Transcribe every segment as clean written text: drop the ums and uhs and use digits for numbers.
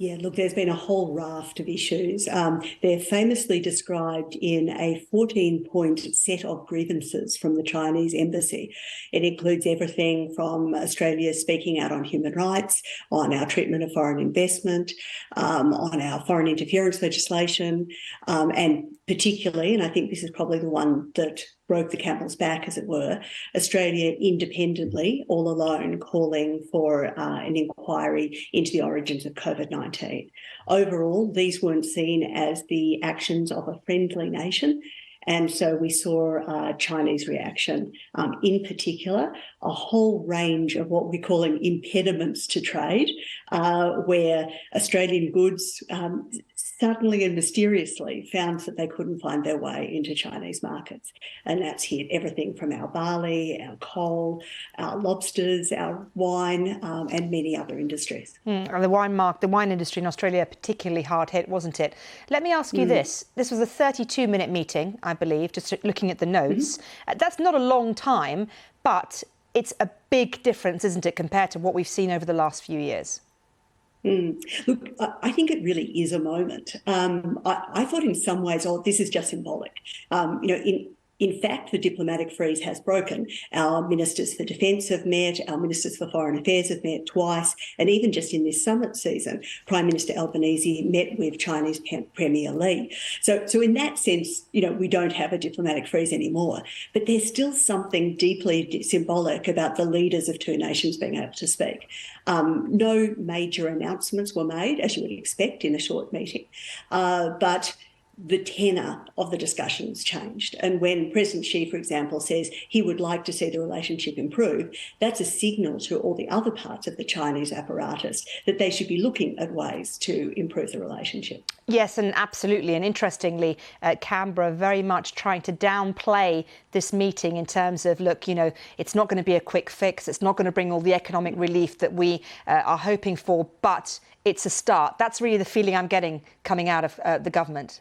Yeah, look, there's been a whole raft of issues. They're famously described in a 14-point set of grievances from the Chinese embassy. It includes everything from Australia speaking out on human rights, on our treatment of foreign investment, on our foreign interference legislation, and particularly, and I think this is probably the one that broke the camel's back, as it were, Australia independently, all alone, calling for an inquiry into the origins of COVID-19. Overall, these weren't seen as the actions of a friendly nation. And so we saw Chinese reaction, in particular, a whole range of what we're calling impediments to trade, where Australian goods suddenly and mysteriously found that they couldn't find their way into Chinese markets. And that's hit everything from our barley, our coal, our lobsters, our wine, and many other industries. And the wine industry in Australia particularly hard hit, wasn't it? Let me ask you this. This was a 32-minute meeting, I believe, just looking at the notes. That's not a long time, but it's a big difference, isn't it, compared to what we've seen over the last few years? Look, I think it really is a moment. I thought in some ways, this is just symbolic. In fact, the diplomatic freeze has broken. Our ministers for defence have met, our ministers for foreign affairs have met twice, and even just in this summit season, Prime Minister Albanese met with Chinese Premier Li. So in that sense, we don't have a diplomatic freeze anymore, but there's still something deeply symbolic about the leaders of two nations being able to speak. No major announcements were made, as you would expect in a short meeting, but the tenor of the discussions changed. And when President Xi, for example, says he would like to see the relationship improve, that's a signal to all the other parts of the Chinese apparatus that they should be looking at ways to improve the relationship. Yes, and absolutely. And interestingly, Canberra very much trying to downplay this meeting in terms of, look, it's not going to be a quick fix. It's not going to bring all the economic relief that we are hoping for, but it's a start. That's really the feeling I'm getting coming out of the government.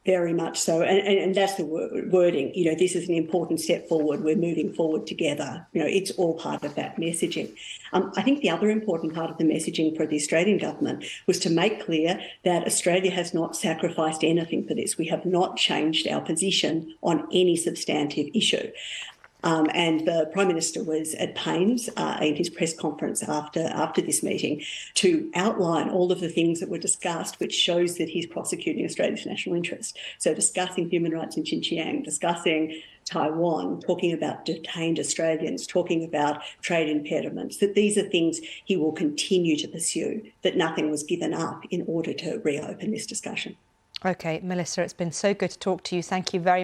Very much so. And that's the wording. This is an important step forward. We're moving forward together. It's all part of that messaging. I think the other important part of the messaging for the Australian government was to make clear that Australia has not sacrificed anything for this. We have not changed our position on any substantive issue. And the Prime Minister was at pains in his press conference after this meeting to outline all of the things that were discussed, which shows that he's prosecuting Australia's national interest. So discussing human rights in Xinjiang, discussing Taiwan, talking about detained Australians, talking about trade impediments, that these are things he will continue to pursue, that nothing was given up in order to reopen this discussion. OK, Melissa, it's been so good to talk to you. Thank you very much.